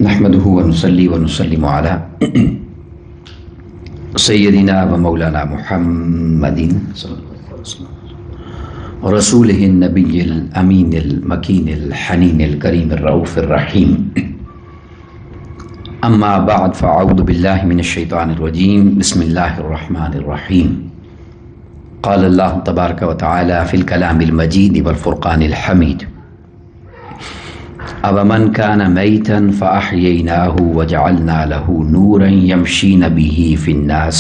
نحمده ونصلي ونسلم على سيدنا ومولانا محمد رسوله النبي الأمين المكين الحنين الكريم الرؤوف الرحيم. أما بعد فأعوذ بالله من الشيطان الرجيم. بسم الله الرحمن الرحيم. قال الله تبارك وتعالى في الكلام المجيد والفرقان الحميد: أَوَمَنْ كَانَ مَيْتًا فَأَحْيَيْنَاهُ وَجَعَلْنَا لَهُ نُورًا يَمْشِي بِهِ فِي النَّاسِ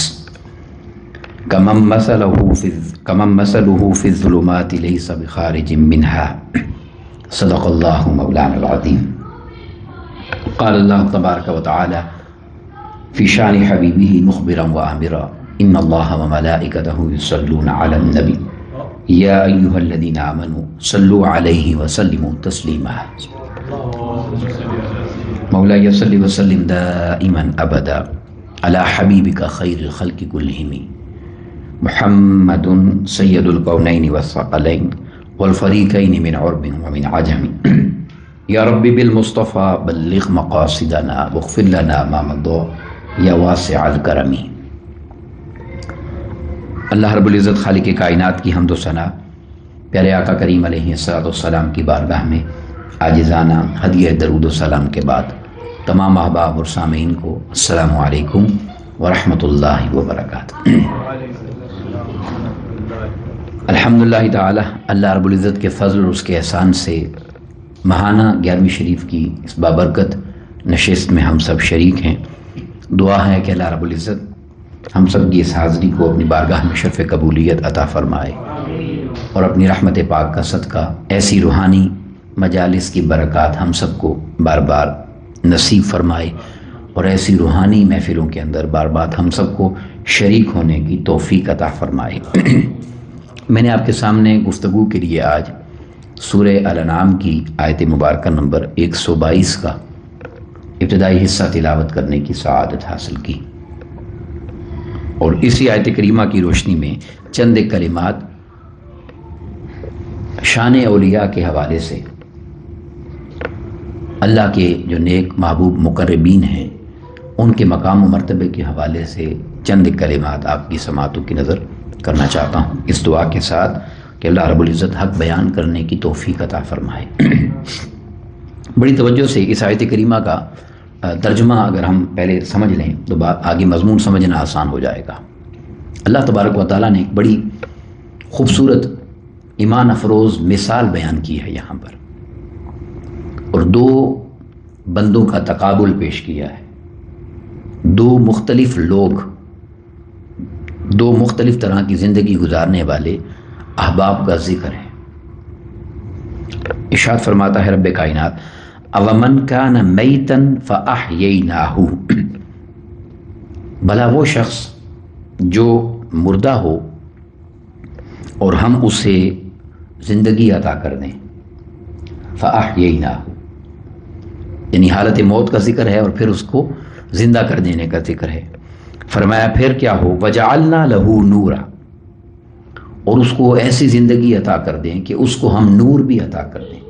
كَمَنْ مَثَلُهُ فِي الظُّلُمَاتِ لَيْسَ بِخَارِجٍ مِنْهَا. صدق الله مولانا العظيم. قال الله تبارك وتعالى في شان حبيبه مخبرا وآمرا: إن الله وملائكته يصلون على النبي يا أيها الذين آمنوا صلوا عليه وسلموا تسليما. مولاي صل وسلم دائما أبدا على حبيبك خير الخلق كلهم محمد سيد الكونين والثقلين والفريقين من عرب ومن عجم. يا رب بالمصطفى بلغ مقاصدنا واغفر لنا ما مضى يا واسع الكرم. اللہ رب العزت خالق کائنات کی حمد و ثنا پیارے آقا کریم علیہ الصلوۃ والسلام کی بارگاہ میں عاجزانہ ہدیہ درود و سلام کے بعد تمام احباب اور سامعین کو السلام علیکم ورحمۃ اللہ وبرکاتہ. الحمدللہ تعالی اللہ رب العزت کے فضل اور اس کے احسان سے ماہانہ 11ویں شریف کی اس بابرکت نشست میں ہم سب شریک ہیں. دعا ہے کہ اللہ رب العزت ہم سب کی اس حاضری کو اپنی بارگاہ میں شرف قبولیت عطا فرمائے اور اپنی رحمت پاک کا صدقہ ایسی روحانی مجالس کی برکات ہم سب کو بار بار نصیب فرمائے اور ایسی روحانی محفلوں کے اندر بار بار ہم سب کو شریک ہونے کی توفیق عطا فرمائے. میں نے آپ کے سامنے گفتگو کے لیے آج سورہ الانعام کی آیت مبارکہ نمبر 122 کا ابتدائی حصہ تلاوت کرنے کی سعادت حاصل کی اور اسی آیت کریمہ کی روشنی میں چند کلمات شان اولیاء کے حوالے سے اللہ کے جو نیک محبوب مقربین ہیں ان کے مقام و مرتبے کے حوالے سے چند کلمات آپ کی سماعتوں کی نظر کرنا چاہتا ہوں، اس دعا کے ساتھ کہ اللہ رب العزت حق بیان کرنے کی توفیق عطا فرمائے. بڑی توجہ سے اس آیت کریمہ کا ترجمہ اگر ہم پہلے سمجھ لیں تو آگے مضمون سمجھنا آسان ہو جائے گا. اللہ تبارک و تعالیٰ نے ایک بڑی خوبصورت ایمان افروز مثال بیان کی ہے یہاں پر اور دو بندوں کا تقابل پیش کیا ہے. دو مختلف لوگ، دو مختلف طرح کی زندگی گزارنے والے احباب کا ذکر ہے. ارشاد فرماتا ہے رب کائنات: اَوَمَنْ كَانَ مَيْتًا فَأَحْيَيْنَاهُ. بھلا وہ شخص جو مردہ ہو اور ہم اسے زندگی عطا کر دیں. فَأَحْيَيْنَاهُ یعنی حالت موت کا ذکر ہے اور پھر اس کو زندہ کر دینے کا ذکر ہے. فرمایا پھر کیا ہو؟ وَجَعَلْنَا لَهُ نُورًا اور اس کو ایسی زندگی عطا کر دیں کہ اس کو ہم نور بھی عطا کر دیں،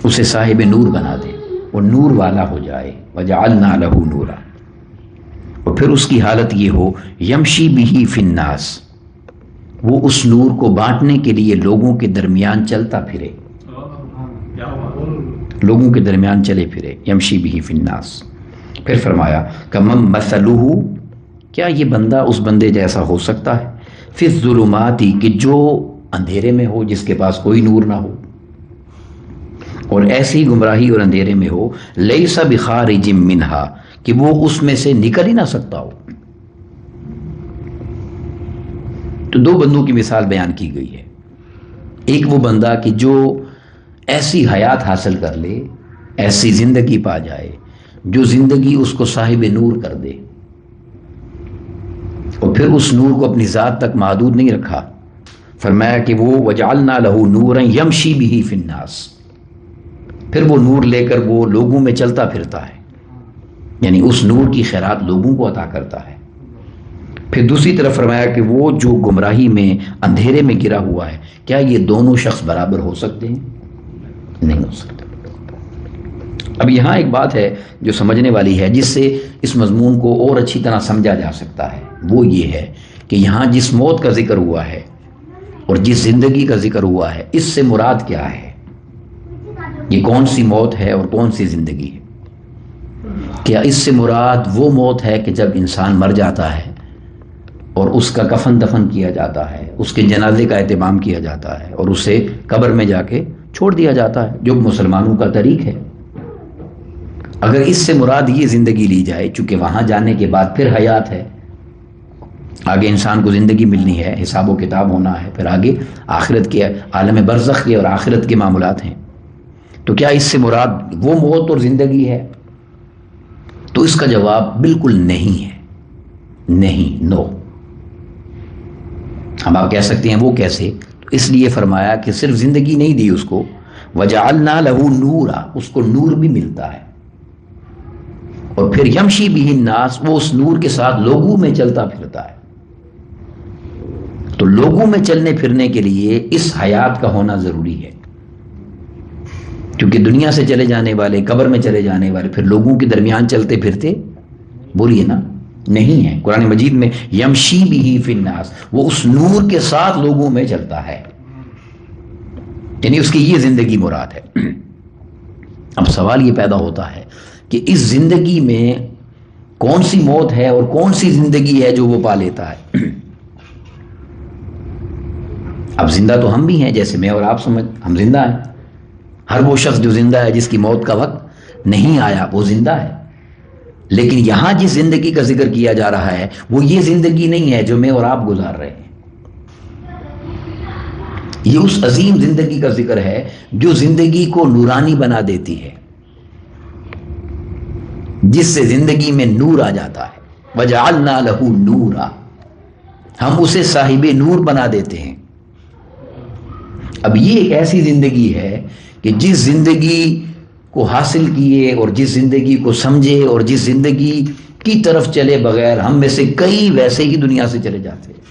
اسے صاحب نور بنا دیں، وہ نور والا ہو جائے. وَجَعَلْنَا لَهُ نُورًا اور پھر اس کی حالت یہ ہو یمشی بِهِ فِی النَّاسِ وہ اس نور کو بانٹنے کے لیے لوگوں کے درمیان چلتا پھرے، لوگوں کے درمیان چلے پھرے. یمشی بِهِ فِی النَّاسِ. پھر فرمایا کَمَنْ مَثَلُهُ کیا یہ بندہ اس بندے جیسا ہو سکتا ہے فِی الظُّلُمَاتِ کہ جو اندھیرے میں ہو، جس کے پاس کوئی نور نہ ہو اور ایسی گمراہی اور اندھیرے میں ہو. لیس بخارج منہا کہ وہ اس میں سے نکل ہی نہ سکتا ہو. تو دو بندوں کی مثال بیان کی گئی ہے. ایک وہ بندہ کہ جو ایسی حیات حاصل کر لے، ایسی زندگی پا جائے جو زندگی اس کو صاحب نور کر دے اور پھر اس نور کو اپنی ذات تک محدود نہیں رکھا. فرمایا کہ وہ وجعلنا لہ نورا یمشی بہ فی الناس پھر وہ نور لے کر وہ لوگوں میں چلتا پھرتا ہے، یعنی اس نور کی خیرات لوگوں کو عطا کرتا ہے. پھر دوسری طرف فرمایا کہ وہ جو گمراہی میں اندھیرے میں گرا ہوا ہے، کیا یہ دونوں شخص برابر ہو سکتے ہیں؟ نہیں ہو سکتے. اب یہاں ایک بات ہے جو سمجھنے والی ہے، جس سے اس مضمون کو اور اچھی طرح سمجھا جا سکتا ہے، وہ یہ ہے کہ یہاں جس موت کا ذکر ہوا ہے اور جس زندگی کا ذکر ہوا ہے، اس سے مراد کیا ہے؟ یہ کون سی موت ہے اور کون سی زندگی ہے؟ کیا اس سے مراد وہ موت ہے کہ جب انسان مر جاتا ہے اور اس کا کفن دفن کیا جاتا ہے، اس کے جنازے کا اہتمام کیا جاتا ہے اور اسے قبر میں جا کے چھوڑ دیا جاتا ہے، جو مسلمانوں کا طریق ہے؟ اگر اس سے مراد یہ زندگی لی جائے، چونکہ وہاں جانے کے بعد پھر حیات ہے، آگے انسان کو زندگی ملنی ہے، حساب و کتاب ہونا ہے، پھر آگے آخرت کے عالم برزخ کے اور آخرت کے معاملات ہیں، تو کیا اس سے مراد وہ موت اور زندگی ہے؟ تو اس کا جواب بالکل نہیں ہے، نہیں، نو۔ اب آپ کہہ سکتے ہیں وہ کیسے؟ تو اس لیے فرمایا کہ صرف زندگی نہیں دی اس کو، وَجَعَلْنَا لَهُ نُورًا، اس کو نور بھی ملتا ہے، اور پھر یمشی بِهِ النَّاسُ، وہ اس نور کے ساتھ لوگوں میں چلتا پھرتا ہے۔ تو لوگوں میں چلنے پھرنے کے لیے اس حیات کا ہونا ضروری ہے، کیونکہ دنیا سے چلے جانے والے، قبر میں چلے جانے والے پھر لوگوں کے درمیان چلتے پھرتے بولیے نا نہیں ہے۔ قرآن مجید میں یمشی بہ فی الناس، وہ اس نور کے ساتھ لوگوں میں چلتا ہے، یعنی اس کی یہ زندگی مراد ہے۔ اب سوال یہ پیدا ہوتا ہے کہ اس زندگی میں کون سی موت ہے اور کون سی زندگی ہے جو وہ پا لیتا ہے؟ اب زندہ تو ہم بھی ہیں، جیسے میں اور آپ ہم زندہ ہیں۔ ہر وہ شخص جو زندہ ہے، جس کی موت کا وقت نہیں آیا، وہ زندہ ہے۔ لیکن یہاں جس زندگی کا ذکر کیا جا رہا ہے وہ یہ زندگی نہیں ہے جو میں اور آپ گزار رہے ہیں، یہ اس عظیم زندگی کا ذکر ہے جو زندگی کو نورانی بنا دیتی ہے، جس سے زندگی میں نور آ جاتا ہے۔ وَجَعَلْنَا لَهُ نُورًا، ہم اسے صاحب نور بنا دیتے ہیں۔ اب یہ ایک ایسی زندگی ہے کہ جس زندگی کو حاصل کیے اور جس زندگی کو سمجھے اور جس زندگی کی طرف چلے بغیر ہم میں سے کئی ویسے ہی دنیا سے چلے جاتے ہیں،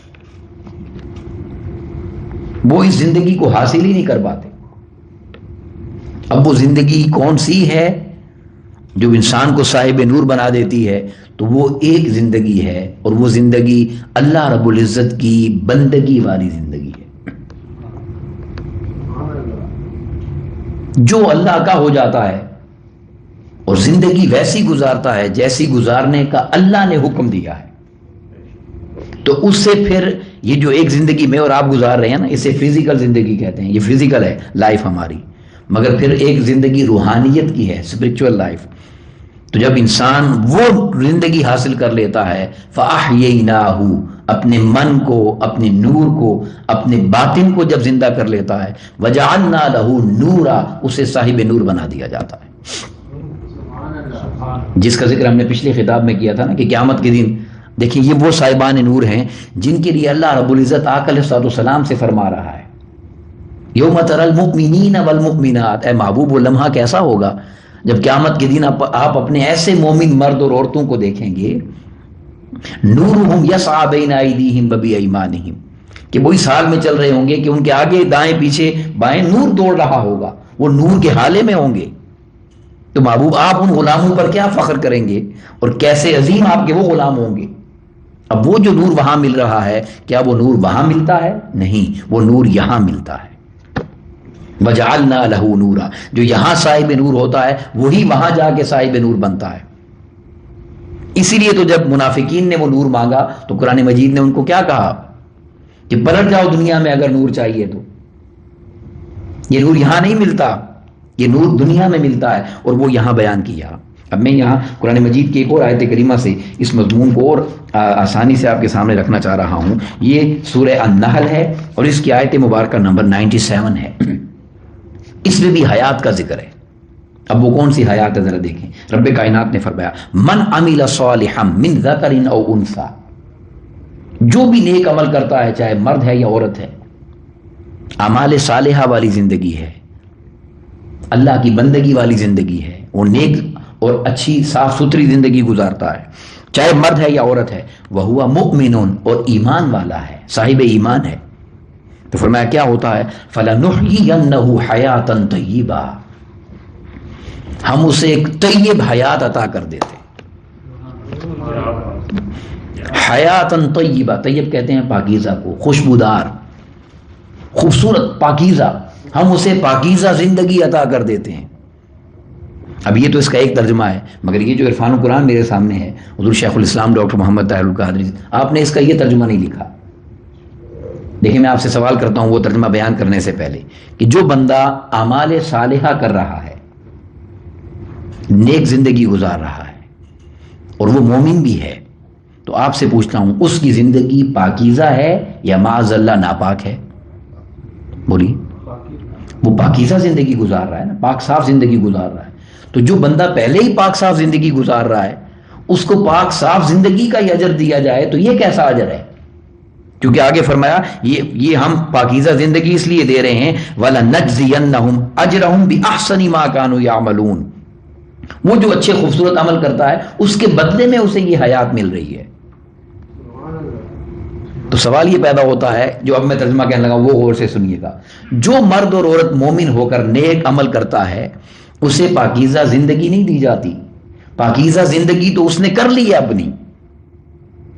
وہ اس زندگی کو حاصل ہی نہیں کر پاتے۔ اب وہ زندگی کون سی ہے جو انسان کو صاحب نور بنا دیتی ہے؟ تو وہ ایک زندگی ہے، اور وہ زندگی اللہ رب العزت کی بندگی والی زندگی ہے۔ جو اللہ کا ہو جاتا ہے اور زندگی ویسی گزارتا ہے جیسی گزارنے کا اللہ نے حکم دیا ہے، تو اس سے پھر یہ جو ایک زندگی میں اور آپ گزار رہے ہیں نا، اسے فزیکل زندگی کہتے ہیں، یہ فزیکل ہے لائف ہماری، مگر پھر ایک زندگی روحانیت کی ہے، اسپرچول لائف۔ تو جب انسان وہ زندگی حاصل کر لیتا ہے، فَأَحْيَيْنَاهُ، اپنے من کو، اپنے نور کو، اپنے باطن کو جب زندہ کر لیتا ہے، وَجَعَلْنَا لَهُ نُورًا، اسے صاحب نور بنا دیا جاتا ہے، جس کا ذکر ہم نے پچھلے خطاب میں کیا تھا نا کہ قیامت کے دن دیکھیں یہ وہ صاحبان نور ہیں جن کے لیے اللہ رب العزت آقا علیہ السلام سے فرما رہا ہے، یوم تری المؤمنین والمؤمنات، اے محبوب وہ لمحہ کیسا ہوگا جب قیامت کے دن آپ اپنے ایسے مومن مرد اور عورتوں کو دیکھیں گے، نورہم یسعی بین ایدیہم وبایمانہم، کہ وہ اس حال میں چل رہے ہوں گے کہ ان کے آگے دائیں پیچھے بائیں نور دوڑ رہا ہوگا، وہ نور کے حالے میں ہوں گے۔ تو محبوب آپ ان غلاموں پر کیا فخر کریں گے اور کیسے عظیم آپ کے وہ غلام ہوں گے۔ اب وہ جو نور وہاں مل رہا ہے، کیا وہ نور وہاں ملتا ہے؟ نہیں، وہ نور یہاں ملتا ہے۔ وَجَعَلْنَا لَهُ نُورًا، جو یہاں صاحب نور ہوتا ہے وہی وہاں جا کے صاحب نور بنتا ہے۔ اسی لیے تو جب منافقین نے وہ نور مانگا تو قرآن مجید نے ان کو کیا کہا کہ پلٹ جاؤ دنیا میں اگر نور چاہیے تو، یہ نور یہاں نہیں ملتا، یہ نور دنیا میں ملتا ہے، اور وہ یہاں بیان کیا۔ اب میں یہاں قرآن مجید کی ایک اور آیت کریمہ سے اس مضمون کو اور آسانی سے آپ کے سامنے رکھنا چاہ رہا ہوں۔ یہ سورہ النحل ہے اور اس کی آیت مبارکہ نمبر 97 ہے، اس میں بھی حیات کا ذکر ہے۔ اب وہ کون سی حیات ہے ذرا دیکھیں۔ رب کائنات نے فرمایا من عمل صالحا من ذکر او انثی، جو بھی نیک عمل کرتا ہے چاہے مرد ہے یا عورت ہے، اعمال صالحہ والی زندگی ہے، اللہ کی بندگی والی زندگی ہے، وہ نیک اور اچھی صاف ستھری زندگی گزارتا ہے، چاہے مرد ہے یا عورت ہے، وہو مؤمن، اور ایمان والا ہے، صاحب ایمان ہے، تو فرمایا کیا ہوتا ہے، فَلَنُحْيِيَنَّهُ حَيَاةً طَيِّبَةً، ہم اسے ایک طیب حیات عطا کر دیتے. حیاتن طیبہ، طیب کہتے ہیں پاکیزہ کو، خوشبودار، خوبصورت، پاکیزہ. ہم اسے پاکیزہ زندگی عطا کر دیتے ہیں. اب یہ تو اس کا ایک ترجمہ ہے، مگر یہ جو عرفان القرآن میرے سامنے ہے، حضور شیخ الاسلام ڈاکٹر محمد طاہر القادری، آپ نے اس کا یہ ترجمہ نہیں لکھا. دیکھیں میں آپ سے سوال کرتا ہوں وہ ترجمہ بیان کرنے سے پہلے، کہ جو بندہ اعمال صالحہ کر رہا ہے، نیک زندگی گزار رہا ہے، اور وہ مومن بھی ہے، تو آپ سے پوچھتا ہوں اس کی زندگی پاکیزہ ہے یا معاذ اللہ ناپاک ہے؟ بولیے. وہ پاکیزہ زندگی گزار رہا ہے نا، پاک صاف زندگی گزار رہا ہے. تو جو بندہ پہلے ہی پاک صاف زندگی گزار رہا ہے، اس کو پاک صاف زندگی کا ہی اجر دیا جائے تو یہ کیسا اجر ہے؟ کیونکہ آگے فرمایا یہ ہم پاکیزہ زندگی اس لیے دے رہے ہیں وَلَنَجْزِيَنَّهُمْ أَجْرَهُمْ بِأَحْسَنِ مَا كَانُوا يَعْمَلُونَ. وہ جو اچھے خوبصورت عمل کرتا ہے اس کے بدلے میں اسے یہ حیات مل رہی ہے. تو سوال یہ پیدا ہوتا ہے، جو اب میں ترجمہ کہنے لگا وہ غور سے سنیے گا. جو مرد اور عورت مومن ہو کر نیک عمل کرتا ہے اسے پاکیزہ زندگی نہیں دی جاتی. پاکیزہ زندگی تو اس نے کر لی ہے اپنی،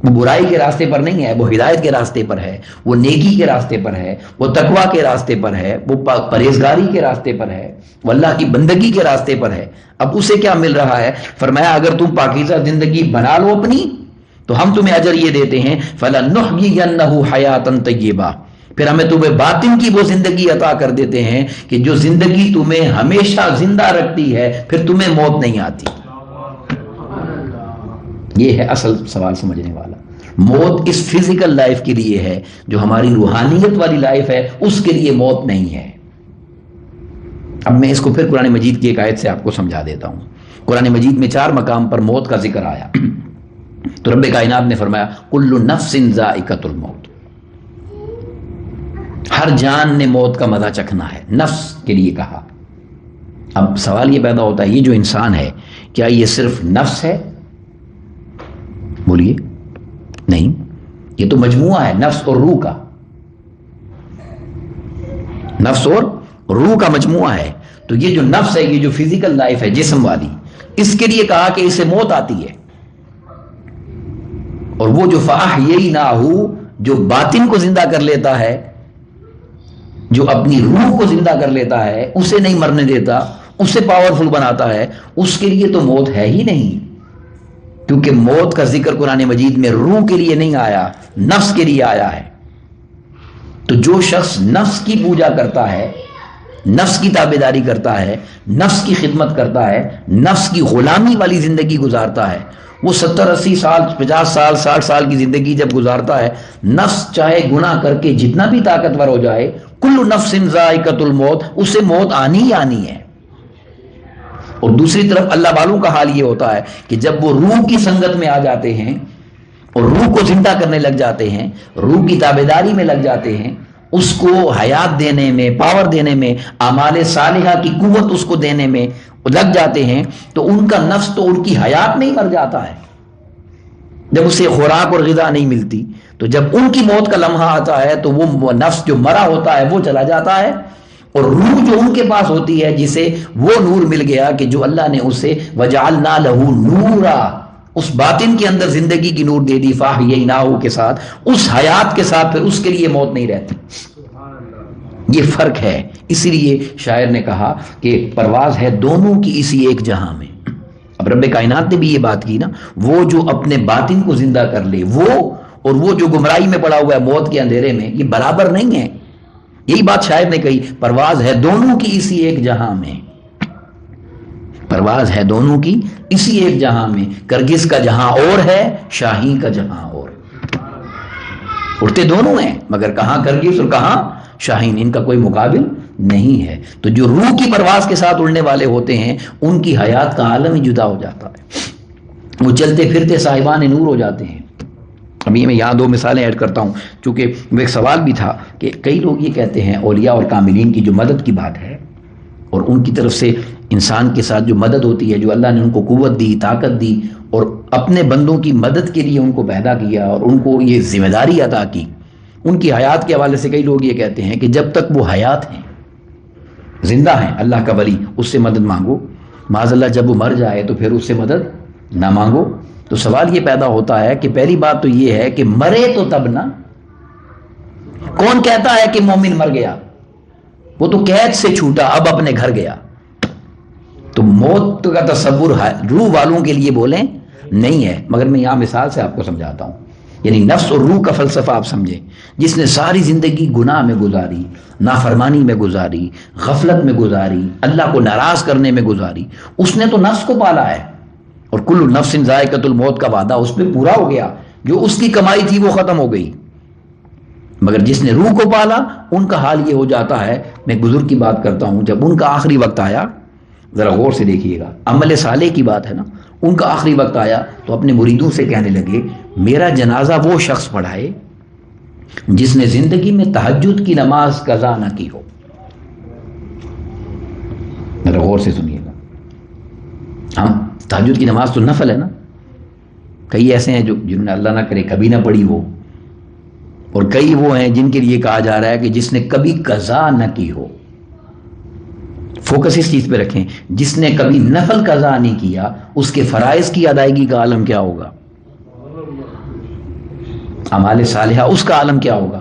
وہ برائی کے راستے پر نہیں ہے، وہ ہدایت کے راستے پر ہے، وہ نیکی کے راستے پر ہے، وہ تقویٰ کے راستے پر ہے، وہ پرہیزگاری کے راستے پر ہے، وہ اللہ کی بندگی کے راستے پر ہے. اب اسے کیا مل رہا ہے؟ فرمایا اگر تم پاکیزہ زندگی بنا لو اپنی تو ہم تمہیں اجر یہ دیتے ہیں فَلَنُحْيِيَنَّهُ حَيَاتًا طَيِّبَةً. پھر ہمیں تمہیں باطن کی وہ زندگی عطا کر دیتے ہیں کہ جو زندگی تمہیں ہمیشہ زندہ رکھتی ہے، پھر تمہیں موت نہیں آتی. یہ ہے اصل سوال سمجھنے والا. موت اس فزیکل لائف کے لیے ہے، جو ہماری روحانیت والی لائف ہے اس کے لیے موت نہیں ہے. اب میں اس کو پھر قرآن مجید کی ایک آیت سے آپ کو سمجھا دیتا ہوں. قرآن مجید میں 4 مقام پر موت کا ذکر آیا تو رب کائنات نے فرمایا کل نفس ذائقۃ الموت. ہر جان نے موت کا مزہ چکھنا ہے، نفس کے لیے کہا. اب سوال یہ پیدا ہوتا ہے یہ جو انسان ہے کیا یہ صرف نفس ہے؟ بولیے. نہیں، یہ تو مجموعہ ہے نفس اور روح کا. نفس اور روح کا مجموعہ ہے. تو یہ جو نفس ہے، یہ جو فزیکل لائف ہے جسم والی، اس کے لیے کہا کہ اسے موت آتی ہے. اور وہ جو فَأَحْيَيْنَاهُ جو باطن کو زندہ کر لیتا ہے، جو اپنی روح کو زندہ کر لیتا ہے، اسے نہیں مرنے دیتا، اسے پاورفل بناتا ہے، اس کے لیے تو موت ہے ہی نہیں. کیونکہ موت کا ذکر قرآن مجید میں روح کے لیے نہیں آیا، نفس کے لیے آیا ہے. تو جو شخص نفس کی پوجا کرتا ہے، نفس کی تابعداری کرتا ہے، نفس کی خدمت کرتا ہے، نفس کی غلامی والی زندگی گزارتا ہے، وہ 70-80 سال 50 سال 60 سال کی زندگی جب گزارتا ہے، نفس چاہے گناہ کر کے جتنا بھی طاقتور ہو جائے، کل نفس ذائقۃ الموت، اسے موت آنی ہی آنی ہے. اور دوسری طرف اللہ والوں کا حال یہ ہوتا ہے کہ جب وہ روح کی سنگت میں آ جاتے ہیں اور روح کو زندہ کرنے لگ جاتے ہیں، روح کی تابعداری میں لگ جاتے ہیں، اس کو حیات دینے میں، پاور دینے میں، اعمال صالحہ کی قوت اس کو دینے میں لگ جاتے ہیں، تو ان کا نفس تو ان کی حیات میں ہی مر جاتا ہے. جب اسے خوراک اور غذا نہیں ملتی، تو جب ان کی موت کا لمحہ آتا ہے تو وہ نفس جو مرا ہوتا ہے وہ چلا جاتا ہے، اور روح جو ان کے پاس ہوتی ہے جسے وہ نور مل گیا کہ جو اللہ نے اسے وَجَعَلْنَا لَهُ نُورًا، اس باطن کے اندر زندگی کی نور دے دی، فَأَحْيَيْنَاهُ کے ساتھ، اس حیات کے ساتھ پھر اس کے لیے موت نہیں رہتی. یہ فرق ہے. اسی لیے شاعر نے کہا کہ پرواز ہے دونوں کی اسی ایک جہاں میں. اب رب کائنات نے بھی یہ بات کی نا، وہ جو اپنے باطن کو زندہ کر لے، وہ اور وہ جو گمراہی میں پڑا ہوا ہے موت کے اندھیرے میں، یہ برابر نہیں ہے. یہی بات شاعر نے کہی، پرواز ہے دونوں کی اسی ایک جہاں میں. پرواز ہے دونوں کی اسی ایک جہاں میں، کرگس کا جہاں اور ہے، شاہین کا جہاں اور. اڑتے دونوں ہیں مگر کہاں کرگس اور کہاں شاہین، ان کا کوئی مقابل نہیں ہے. تو جو روح کی پرواز کے ساتھ اڑنے والے ہوتے ہیں ان کی حیات کا عالم ہی جدا ہو جاتا ہے، وہ چلتے پھرتے صاحبان نور ہو جاتے ہیں. ابھی میں یہاں 2 مثالیں ایڈ کرتا ہوں، چونکہ وہ ایک سوال بھی تھا کہ کئی لوگ یہ کہتے ہیں اولیاء اور کاملین کی جو مدد کی بات ہے، اور ان کی طرف سے انسان کے ساتھ جو مدد ہوتی ہے، جو اللہ نے ان کو قوت دی، طاقت دی، اور اپنے بندوں کی مدد کے لیے ان کو پیدا کیا اور ان کو یہ ذمہ داری عطا کی، ان کی حیات کے حوالے سے کئی لوگ یہ کہتے ہیں کہ جب تک وہ حیات ہیں، زندہ ہیں، اللہ کا ولی، اس سے مدد مانگو. معاذ اللہ جب وہ مر جائے تو پھر اس سے مدد نہ مانگو. تو سوال یہ پیدا ہوتا ہے کہ پہلی بات تو یہ ہے کہ مرے تو تب نہ. کون کہتا ہے کہ مومن مر گیا؟ وہ تو قید سے چھوٹا اب اپنے گھر گیا. تو موت کا تصور روح والوں کے لیے بولیں نہیں ہے. مگر میں یہاں مثال سے آپ کو سمجھاتا ہوں. یعنی نفس اور روح کا فلسفہ آپ سمجھیں. جس نے ساری زندگی گناہ میں گزاری، نافرمانی میں گزاری، غفلت میں گزاری، اللہ کو ناراض کرنے میں گزاری، اس نے تو نفس کو پالا ہے. اور کل نفس ذائقۃ الموت کا وعدہ اس پہ پورا ہو گیا. جو اس کی کمائی تھی وہ ختم ہو گئی. مگر جس نے روح کو پالا ان کا حال یہ ہو جاتا ہے. میں بزرگ کی بات کرتا ہوں، جب ان کا آخری وقت آیا، ذرا غور سے دیکھیے گا، عمل صالح کی بات ہے نا، ان کا آخری وقت آیا تو اپنے مریدوں سے کہنے لگے میرا جنازہ وہ شخص پڑھائے جس نے زندگی میں تہجد کی نماز قضا نہ کی ہو. ذرا غور سے سنیے گا. ہاں، تہجد کی نماز تو نفل ہے نا. کئی ایسے ہیں جنہوں نے اللہ نہ کرے کبھی نہ پڑھی ہو، اور کئی وہ ہیں جن کے لیے کہا جا رہا ہے کہ جس نے کبھی قضا نہ کی ہو. فوکس اس چیز پہ رکھیں، جس نے کبھی نفل قضا نہیں کیا اس کے فرائض کی ادائیگی کا عالم کیا ہوگا؟ اعمال صالحہ اس کا عالم کیا ہوگا؟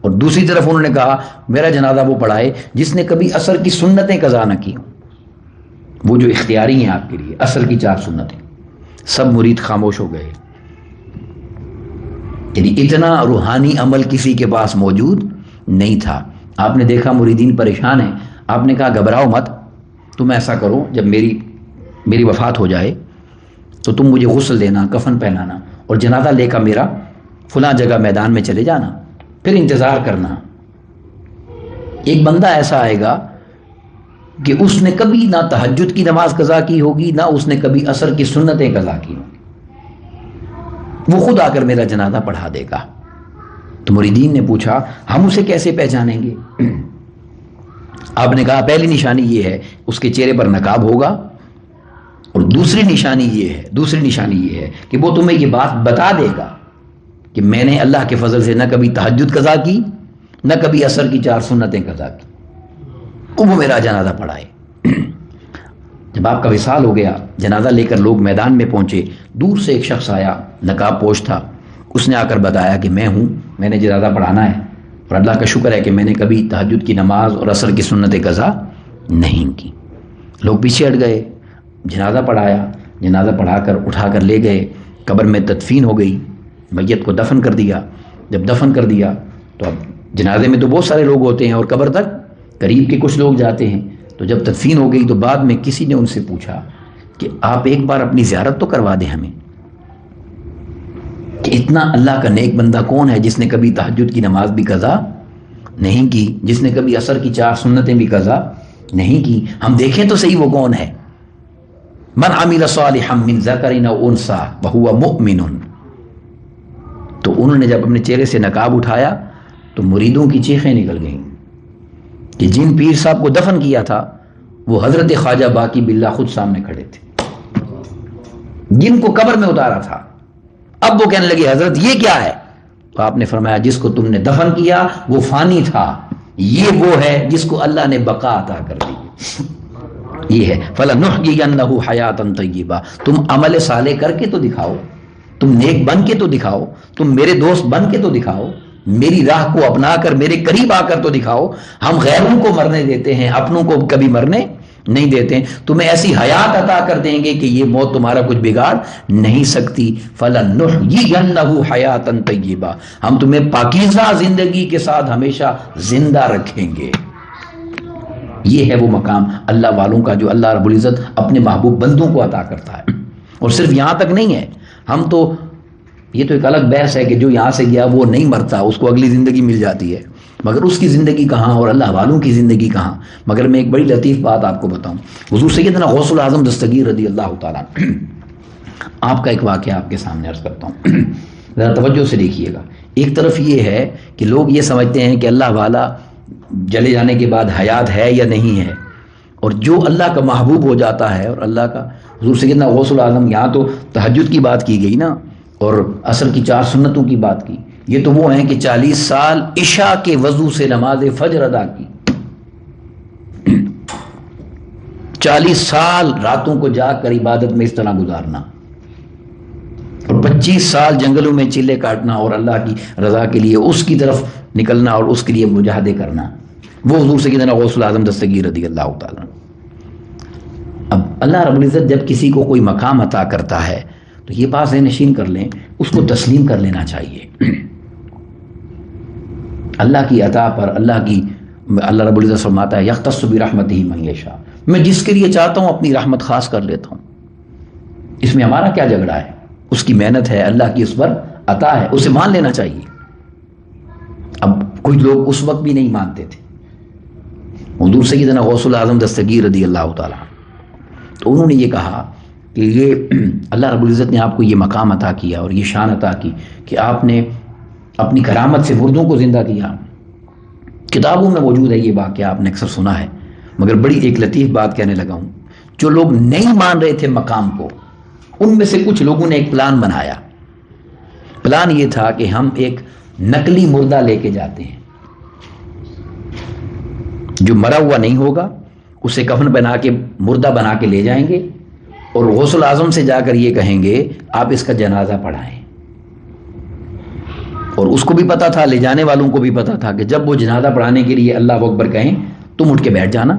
اور دوسری طرف انہوں نے کہا میرا جنازہ وہ پڑھائے جس نے کبھی عصر کی سنتیں قضا نہ کی. وہ جو اختیاری ہیں آپ کے لیے، عصر کی 4 سنتیں. سب مرید خاموش ہو گئے. یعنی اتنا روحانی عمل کسی کے پاس موجود نہیں تھا. آپ نے دیکھا مریدین پریشان ہیں. آپ نے کہا گھبراؤ مت، تم ایسا کرو جب میری وفات ہو جائے تو تم مجھے غسل دینا، کفن پہنانا اور جنازہ لے کر میرا فلاں جگہ میدان میں چلے جانا، پھر انتظار کرنا. ایک بندہ ایسا آئے گا کہ اس نے کبھی نہ تہجد کی نماز قضا کی ہوگی، نہ اس نے کبھی عصر کی سنتیں قضا کی ہوں، وہ خود آ کر میرا جنازہ پڑھا دے گا. تو مریدین نے پوچھا ہم اسے کیسے پہچانیں گے؟ آپ نے کہا پہلی نشانی یہ ہے اس کے چہرے پر نقاب ہوگا، اور دوسری نشانی یہ ہے کہ وہ تمہیں یہ بات بتا دے گا کہ میں نے اللہ کے فضل سے نہ کبھی تہجد قضا کی، نہ کبھی عصر کی 4 سنتیں قضا کی، وہ میرا جنازہ پڑھائے. جب آپ کا وصال ہو گیا، جنازہ لے کر لوگ میدان میں پہنچے. دور سے ایک شخص آیا، نقاب پوش تھا. اس نے آ کر بتایا کہ میں نے جنازہ پڑھانا ہے، اور اللہ کا شکر ہے کہ میں نے کبھی تہجد کی نماز اور عصر کی سنتیں قضا نہیں کی. لوگ پیچھے ہٹ گئے. جنازہ پڑھایا، جنازہ پڑھا کر اٹھا کر لے گئے. قبر میں تدفین ہو گئی، میت کو دفن کر دیا. جب دفن کر دیا تو اب جنازے میں تو بہت سارے لوگ ہوتے ہیں اور قبر تک قریب کے کچھ لوگ جاتے ہیں. تو جب تدفین ہو گئی تو بعد میں کسی نے ان سے پوچھا کہ آپ ایک بار اپنی زیارت تو کروا دیں ہمیں، کہ اتنا اللہ کا نیک بندہ کون ہے جس نے کبھی تہجد کی نماز بھی قضا نہیں کی، جس نے کبھی عصر کی 4 سنتیں بھی قضا نہیں کی، ہم دیکھیں تو صحیح وہ کون ہے. من عمل صالحا من ذکر او انثى وهو مؤمن. تو انہوں نے جب اپنے چہرے سے نقاب اٹھایا تو مریدوں کی چیخیں نکل گئیں کہ جن پیر صاحب کو دفن کیا تھا وہ حضرت خواجہ باقی باللہ خود سامنے کھڑے تھے، جن کو قبر میں اتارا تھا. اب وہ کہنے لگے حضرت یہ کیا ہے؟ تو آپ نے فرمایا جس کو تم نے دفن کیا وہ فانی تھا، یہ وہ ہے جس کو اللہ نے بقا عطا کر دی. یہ ہے فَلَنُحْيِيَنَّهُ حَيَاةً طَيِّبَةً. تم عمل صالح کر کے تو دکھاؤ، تم نیک بن کے تو دکھاؤ، تم میرے دوست بن کے تو دکھاؤ، میری راہ کو اپنا کر میرے قریب آ کر تو دکھاؤ. ہم غیروں کو مرنے دیتے ہیں، اپنوں کو کبھی مرنے نہیں دیتے. تمہیں ایسی حیات عطا کر دیں گے کہ یہ موت تمہارا کچھ بگاڑ نہیں سکتی. فَلَنُحْيِيَنَّهُ حَيَاةً طَيِّبَةً. ہم تمہیں پاکیزہ زندگی کے ساتھ ہمیشہ زندہ رکھیں گے. یہ ہے وہ مقام اللہ والوں کا جو اللہ رب العزت اپنے محبوب بندوں کو عطا کرتا ہے. اور صرف یہاں تک نہیں ہے، ہم تو یہ تو ایک الگ بحث ہے کہ جو یہاں سے گیا وہ نہیں مرتا، اس کو اگلی زندگی مل جاتی ہے، مگر اس کی زندگی کہاں اور اللہ والوں کی زندگی کہاں. مگر میں ایک بڑی لطیف بات آپ کو بتاؤں. حضور سیدنا غوث العظم دستگیر رضی اللہ تعالیٰ آپ کا ایک واقعہ آپ کے سامنے عرض کرتا ہوں، ذرا توجہ سے دیکھیے گا. ایک طرف یہ ہے کہ لوگ یہ سمجھتے ہیں کہ اللہ والا جلے جانے کے بعد حیات ہے یا نہیں ہے، اور جو اللہ کا محبوب ہو جاتا ہے اور اللہ کا حضور سیدنا غوث العظم، یہاں تو تہجد کی بات کی گئی نا اور عصر کی 4 سنتوں کی بات کی. یہ تو وہ ہیں کہ 40 سال عشاء کے وضو سے نماز فجر ادا کی، 40 سال راتوں کو جاگ کر عبادت میں اس طرح گزارنا، اور 25 سال جنگلوں میں چلے کاٹنا اور اللہ کی رضا کے لیے اس کی طرف نکلنا اور اس کے لیے مجاہدے کرنا، وہ حضور سیدنا غوث الاعظم دستگیر رضی اللہ تعالیٰ۔ اب اللہ رب العزت جب کسی کو کوئی مقام عطا کرتا ہے تو یہ بات ذہن نشین کر لیں، اس کو تسلیم کر لینا چاہیے۔ اللہ کی عطا پر اللہ رب العزت فرماتا ہے یختص برحمتہ من یشاء، میں جس کے لیے چاہتا ہوں اپنی رحمت خاص کر لیتا ہوں۔ اس میں ہمارا کیا جھگڑا ہے؟ اس کی محنت ہے، اللہ کی اس پر عطا ہے، اسے مان لینا چاہیے۔ اب کچھ لوگ اس وقت بھی نہیں مانتے تھے۔ حضور سیدنا غوث الاعظم دستگیر رضی اللہ تعالیٰ، تو انہوں نے یہ کہا کہ یہ اللہ رب العزت نے آپ کو یہ مقام عطا کیا اور یہ شان عطا کی کہ آپ نے اپنی کرامت سے مردوں کو زندہ کیا۔ کتابوں میں موجود ہے یہ واقعہ، آپ نے اکثر سنا ہے، مگر بڑی ایک لطیف بات کہنے لگا ہوں۔ جو لوگ نہیں مان رہے تھے مقام کو، ان میں سے کچھ لوگوں نے ایک پلان بنایا۔ پلان یہ تھا کہ ہم ایک نقلی مردہ لے کے جاتے ہیں، جو مرا ہوا نہیں ہوگا، اسے کفن بنا کے مردہ بنا کے لے جائیں گے اور غوث الاعظم سے جا کر یہ کہیں گے آپ اس کا جنازہ پڑھائیں۔ اور اس کو بھی پتا تھا، لے جانے والوں کو بھی پتا تھا کہ جب وہ جنازہ پڑھانے کے لیے اللہ اکبر کہیں تم اٹھ کے بیٹھ جانا،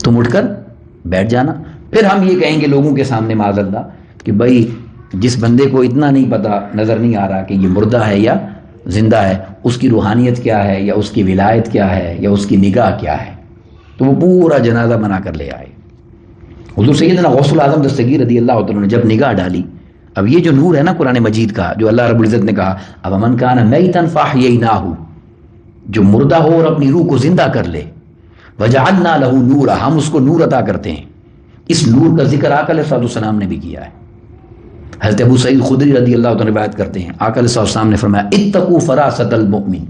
تم اٹھ کر بیٹھ جانا۔ پھر ہم یہ کہیں گے لوگوں کے سامنے معاذ اللہ کہ بھائی جس بندے کو اتنا نہیں پتا، نظر نہیں آ رہا کہ یہ مردہ ہے یا زندہ ہے، اس کی روحانیت کیا ہے یا اس کی ولایت کیا ہے یا اس کی نگاہ کیا ہے، تو وہ پورا جنازہ بنا کر لے آئے۔ حضور سیدنا غوث الاعظم دستگیر رضی اللہ تعالیٰ نے جب نگاہ ڈالی، اب یہ جو نور ہے نا قرآن مجید کا، جو اللہ رب العزت نے کہا اب من کان میتا فاحییناہ، جو مردہ ہو اور اپنی روح کو زندہ کر لے، وجعلنا لہ نورا، ہم اس کو نور عطا کرتے ہیں۔ اس نور کا ذکر آقا علیہ السلام نے بھی کیا ہے۔ حضرت ابو سعید خدری رضی اللہ تعالیٰ روایت کرتے ہیں، آقا علیہ السلام نے فرمایا اتقوا فراست المؤمن،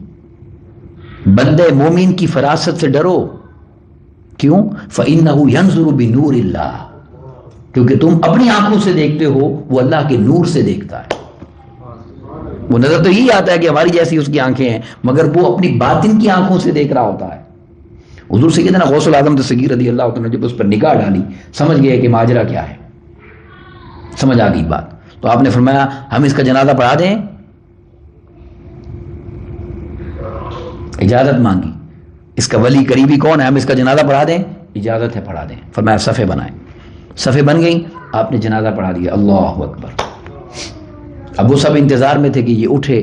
بندے مومن کی فراست سے ڈرو۔ کیوں؟ فإنہ ینظر بنور اللہ، کیونکہ تم اپنی آنکھوں سے دیکھتے ہو، وہ اللہ کے نور سے دیکھتا ہے۔ وہ نظر تو یہی آتا ہے کہ ہماری جیسی اس کی آنکھیں ہیں، مگر وہ اپنی باطن کی آنکھوں سے دیکھ رہا ہوتا ہے۔ حضور سیدنا غوث الاعظم دستگیر رضی اللہ عنہ نے جب اس پر نگاہ ڈالی، سمجھ گئے کہ ماجرا کیا ہے، سمجھ آ گئی بات۔ تو آپ نے فرمایا ہم اس کا جنازہ پڑھا دیں؟ اجازت مانگی، اس کا ولی قریبی کون ہے، ہم اس کا جنازہ پڑھا دیں؟ اجازت ہے، پڑھا دیں۔ فرمایا صفیں بنائیں، صفیں بن گئیں، آپ نے جنازہ پڑھا دیا۔ اللہ اکبر۔ اب وہ سب انتظار میں تھے کہ یہ اٹھے،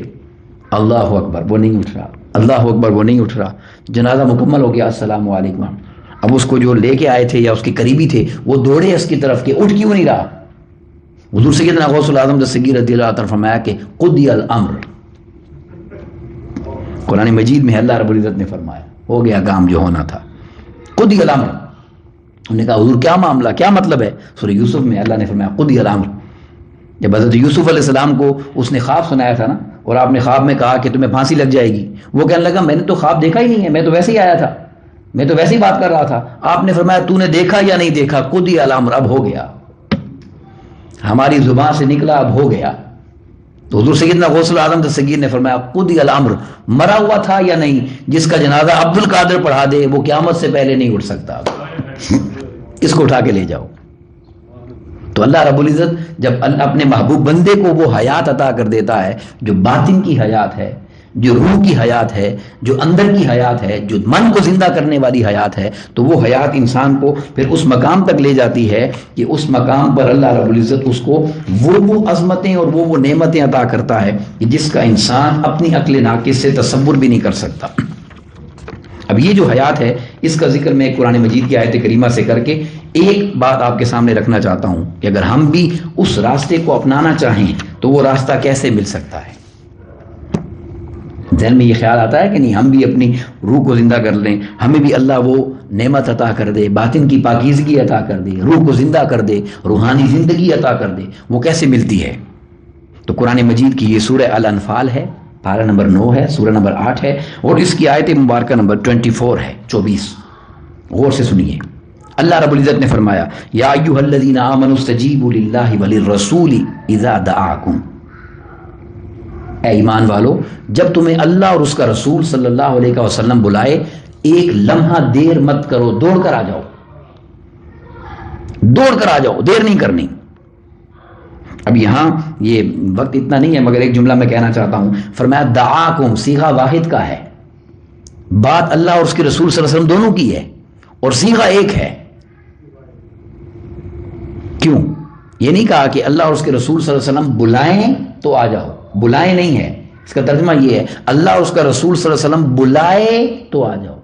اللہ اکبر، وہ نہیں اٹھ رہا، اللہ اکبر، وہ نہیں اٹھ رہا۔ جنازہ مکمل ہو گیا، السلام علیکم۔ اب اس کو جو لے کے آئے تھے یا اس کے قریبی تھے، وہ دوڑے اس کی طرف کہ اٹھ کیوں نہیں رہا۔ حضور سیدنا غوث الاعظم دستگیر رضی اللہ عنہ فرمایا کہ قضی الامر، قرآن مجید میں اللہ رب العزت نے فرمایا ہو گیا کام جو ہونا تھا، قضی الامر۔ انہوں نے کہا حضور کیا معاملہ، کیا مطلب ہے؟ سورہ یوسف میں اللہ نے فرمایا قضی الامر۔ جب حضرت یوسف علیہ السلام کو اس نے خواب سنایا تھا نا، اور آپ نے خواب میں کہا کہ تمہیں پھانسی لگ جائے گی، وہ کہنے لگا میں نے تو خواب دیکھا ہی نہیں ہے، میں تو ویسے ہی آیا تھا، میں تو ویسے ہی بات کر رہا تھا۔ آپ نے فرمایا تو نے دیکھا یا نہیں دیکھا، قضی الامر، اب ہو گیا، ہماری زبان سے نکلا، اب ہو گیا۔ تو حضور سیدنا غوث الاعظم دستگیر نے فرمایا قضی الامر، مرا ہوا تھا یا نہیں، جس کا جنازہ عبد القادر پڑھا دے وہ قیامت سے پہلے نہیں اٹھ سکتا، اس کو اٹھا کے لے جاؤ۔ تو اللہ رب العزت جب اپنے محبوب بندے کو وہ حیات عطا کر دیتا ہے، جو باطن کی حیات ہے، جو روح کی حیات ہے، جو اندر کی حیات ہے، جو من کو زندہ کرنے والی حیات ہے، تو وہ حیات انسان کو پھر اس مقام تک لے جاتی ہے کہ اس مقام پر اللہ رب العزت اس کو وہ عظمتیں اور وہ نعمتیں عطا کرتا ہے کہ جس کا انسان اپنی عقل ناقص سے تصور بھی نہیں کر سکتا۔ اب یہ جو حیات ہے، اس کا ذکر میں قرآن مجید کی آیت کریمہ سے کر کے ایک بات آپ کے سامنے رکھنا چاہتا ہوں کہ اگر ہم بھی اس راستے کو اپنانا چاہیں تو وہ راستہ کیسے مل سکتا ہے۔ ذہن میں یہ خیال آتا ہے کہ نہیں ہم بھی اپنی روح کو زندہ کر لیں، ہمیں بھی اللہ وہ نعمت عطا کر دے، باطن کی پاکیزگی عطا کر دے، روح کو زندہ کر دے، روحانی زندگی عطا کر دے، وہ کیسے ملتی ہے؟ تو قرآن مجید کی یہ سورہ الانفال ہے، پارہ نمبر 9 ہے، سورہ نمبر 8 ہے، اور اس کی آیت مبارکہ نمبر 24 ہے، 24۔ غور سے سنیے، اللہ رب العزت نے فرمایا یا ایھا الذین آمنوا استجیبوا للہ وللرسول اذا دعاکم، اے ایمان والو جب تمہیں اللہ اور اس کا رسول صلی اللہ علیہ وسلم بلائے ایک لمحہ دیر مت کرو، دوڑ کر آ جاؤ، دوڑ کر آ جاؤ، دیر نہیں کرنی۔ اب یہاں یہ وقت اتنا نہیں ہے مگر ایک جملہ میں کہنا چاہتا ہوں، فرمایا دعاکم صیغہ واحد کا ہے، بات اللہ اور اس کے رسول صلی اللہ علیہ وسلم دونوں کی ہے اور صیغہ ایک ہے۔ کیوں؟ یہ نہیں کہا کہ اللہ اور اس کے رسول صلی اللہ علیہ وسلم بلائیں تو آ جاؤ، بلائیں نہیں ہے، اس کا ترجمہ یہ ہے اللہ اور اس کا رسول صلی اللہ علیہ وسلم بلائے تو آ جاؤ،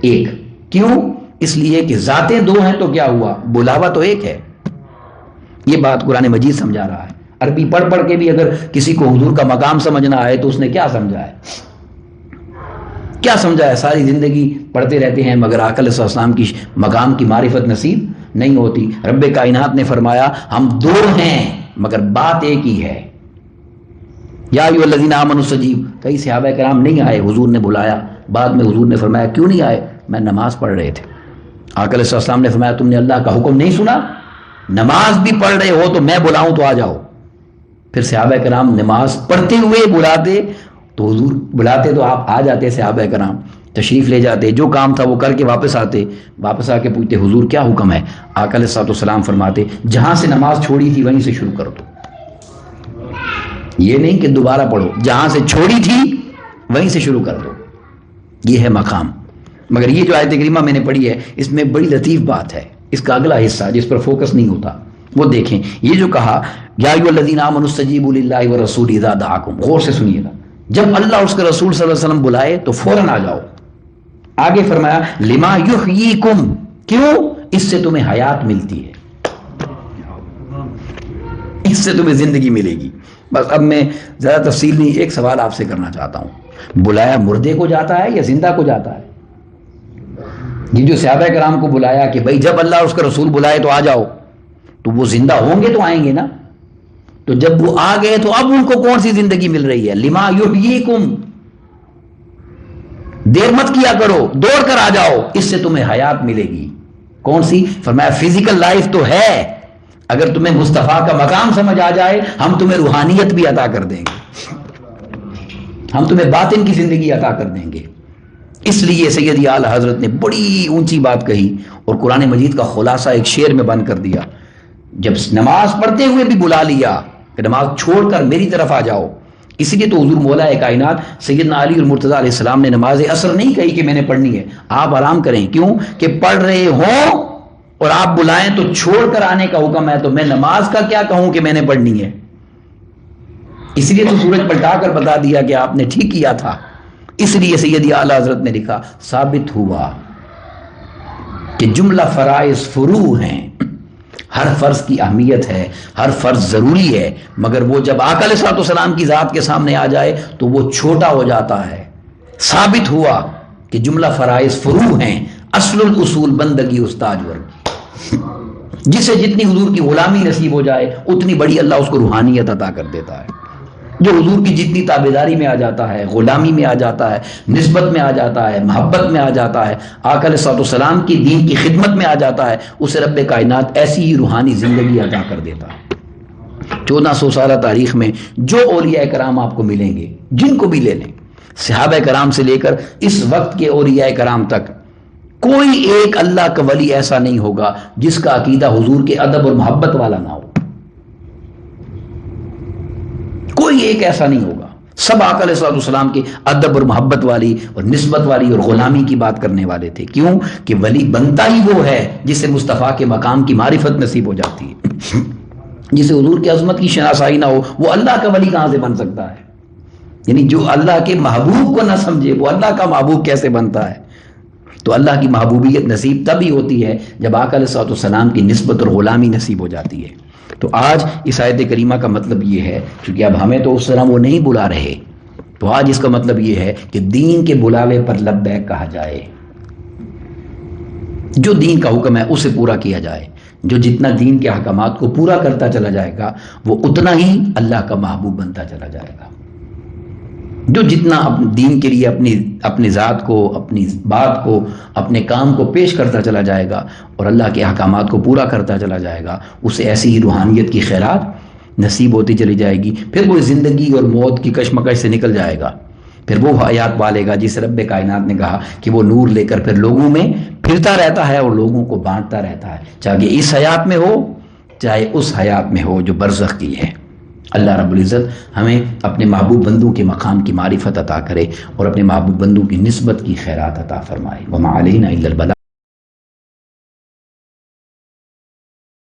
ایک۔ کیوں؟ اس لیے کہ ذاتیں دو ہیں تو کیا ہوا، بلاوا تو ایک ہے۔ یہ بات قرآن مجید سمجھا رہا ہے۔ عربی پڑھ پڑھ کے بھی اگر کسی کو حضور کا مقام سمجھنا آئے تو اس نے کیا سمجھا ہے، کیا سمجھا ہے؟ ساری زندگی پڑھتے رہتے ہیں مگر آقا علیہ السلام کی مقام کی معرفت نصیب نہیں ہوتی۔ رب کائنات نے فرمایا ہم دو ہیں مگر بات ایک ہی ہے۔ یا ایھا الذین آمنوا استجیبوا، کئی صحابہ کرام نہیں آئے، حضور نے بلایا، بعد میں حضور نے فرمایا کیوں نہیں آئے؟ میں نماز پڑھ رہے تھے۔ آقا علیہ السلام نے فرمایا تم نے اللہ کا حکم نہیں سنا؟ نماز بھی پڑھ رہے ہو تو میں بلاؤں تو آ جاؤ۔ پھر صحابہ کرام نماز پڑھتے ہوئے بلاتے تو حضور بلاتے تو آپ آ جاتے، صحابہ کرام تشریف لے جاتے، جو کام تھا وہ کر کے واپس آتے، واپس آ کے پوچھتے حضور کیا حکم ہے؟ آقا علیہ السلام فرماتے جہاں سے نماز چھوڑی تھی وہیں سے شروع کر دو، یہ نہیں کہ دوبارہ پڑھو، جہاں سے چھوڑی تھی وہیں سے شروع کر دو۔ یہ ہے مقام۔ مگر یہ جو آیت کریمہ میں نے پڑھی ہے اس میں بڑی لطیف بات ہے، اس کا اگلا حصہ جس پر فوکس نہیں ہوتا وہ دیکھیں۔ یہ جو کہا یا ایھا الذین آمنوا استجیبوا للہ والرسول اذا دعاکم، غور سے سنیے گا، جب اللہ اس کے رسول صلی اللہ علیہ وسلم بلائے تو فوراً آ جاؤ۔ آگے فرمایا لما یحییکم، کیوں؟ اس سے تمہیں حیات ملتی ہے، اس سے تمہیں زندگی ملے گی۔ بس اب میں زیادہ تفصیل نہیں، ایک سوال آپ سے کرنا چاہتا ہوں، بلایا مردے کو جاتا ہے یا زندہ کو جاتا ہے؟ یہ جو صحابہ کرام کو بلایا کہ بھائی جب اللہ اور اس کا رسول بلائے تو آ جاؤ، تو وہ زندہ ہوں گے تو آئیں گے نا، تو جب وہ آ گئے تو اب ان کو کون سی زندگی مل رہی ہے؟ لما یحییکم، دیر مت کیا کرو، دوڑ کر آ جاؤ، اس سے تمہیں حیات ملے گی۔ کون سی؟ فرمایا فزیکل لائف تو ہے، اگر تمہیں مصطفیٰ کا مقام سمجھ آ جائے ہم تمہیں روحانیت بھی عطا کر دیں گے، ہم تمہیں باطن کی زندگی عطا کر دیں گے۔ اس لیے سیدی اعلیٰ حضرت نے بڑی اونچی بات کہی اور قرآن مجید کا خلاصہ ایک شعر میں بند کر دیا۔ جب نماز پڑھتے ہوئے بھی بلا لیا کہ نماز چھوڑ کر میری طرف آ جاؤ، اس لیے تو حضور مولا کائنات سیدنا علی اور مرتضیٰ علیہ السلام نے نماز عصر نہیں کہی کہ میں نے پڑھنی ہے، آپ آرام کریں، کیوں کہ پڑھ رہے ہوں اور آپ بلائیں تو چھوڑ کر آنے کا حکم ہے، تو میں نماز کا کیا کہوں کہ میں نے پڑھنی ہے؟ اس لیے تو سورج پلٹا کر بتا دیا کہ آپ نے ٹھیک کیا تھا۔ اس لیے سیدی اعلیٰ حضرت نے لکھا ثابت ہوا کہ جملہ فرائض فروع ہیں، ہر فرض کی اہمیت ہے، ہر فرض ضروری ہے، مگر وہ جب آقا علیہ السلام کی ذات کے سامنے آ جائے تو وہ چھوٹا ہو جاتا ہے۔ ثابت ہوا کہ جملہ فرائض فروع ہیں، اصل الاصول بندگی استاج ورگی، جسے جتنی حضور کی غلامی نصیب ہو جائے اتنی بڑی اللہ اس کو روحانیت عطا کر دیتا ہے۔ جو حضور کی جتنی تابعداری میں آ جاتا ہے، غلامی میں آ جاتا ہے، نسبت میں آ جاتا ہے، محبت میں آ جاتا ہے، آقا علیہ السلام کی دین کی خدمت میں آ جاتا ہے، اسے رب کائنات ایسی ہی روحانی زندگی عطا کر دیتا ہے۔ 1400 سالہ تاریخ میں جو اولیاء کرام آپ کو ملیں گے، جن کو بھی لے لیں، صحابہ کرام سے لے کر اس وقت کے اولیاء کرام تک، کوئی ایک اللہ کا ولی ایسا نہیں ہوگا جس کا عقیدہ حضور کے ادب اور محبت والا نہ ہو، کوئی ایک ایسا نہیں ہوگا۔ سب آقا علیہ السلام کے ادب اور محبت والی اور نسبت والی اور غلامی کی بات کرنے والے تھے۔ کیوں کہ ولی بنتا ہی وہ ہے جسے مصطفیٰ کے مقام کی معرفت نصیب ہو جاتی ہے، جسے حضور کی عظمت کی شناسائی نہ ہو وہ اللہ کا ولی کہاں سے بن سکتا ہے؟ یعنی جو اللہ کے محبوب کو نہ سمجھے وہ اللہ کا محبوب کیسے بنتا ہے؟ تو اللہ کی محبوبیت نصیب تبھی ہوتی ہے جب آقا علیہ السلام کی نسبت اور غلامی نصیب ہو جاتی ہے۔ تو آج اس آیت کریمہ کا مطلب یہ ہے، چونکہ اب ہمیں تو اس طرح وہ نہیں بلا رہے، تو آج اس کا مطلب یہ ہے کہ دین کے بلاوے پر لبیک کہا جائے، جو دین کا حکم ہے اسے پورا کیا جائے، جو جتنا دین کے احکامات کو پورا کرتا چلا جائے گا وہ اتنا ہی اللہ کا محبوب بنتا چلا جائے گا۔ جو جتنا اپنے دین کے لیے اپنی ذات کو، اپنی بات کو، اپنے کام کو پیش کرتا چلا جائے گا اور اللہ کے احکامات کو پورا کرتا چلا جائے گا، اسے ایسی ہی روحانیت کی خیرات نصیب ہوتی چلی جائے گی، پھر وہ زندگی اور موت کی کشمکش سے نکل جائے گا۔ پھر وہ حیات پالے گا جس رب کائنات نے کہا کہ وہ نور لے کر پھر لوگوں میں پھرتا رہتا ہے اور لوگوں کو بانٹتا رہتا ہے، چاہے اس حیات میں ہو چاہے اس حیات میں ہو جو برزخ کی ہے۔ اللہ رب العزت ہمیں اپنے محبوب بندوں کے مقام کی معرفت عطا کرے اور اپنے محبوب بندوں کی نسبت کی خیرات عطا فرمائے۔ وما علینا الا البلاغ۔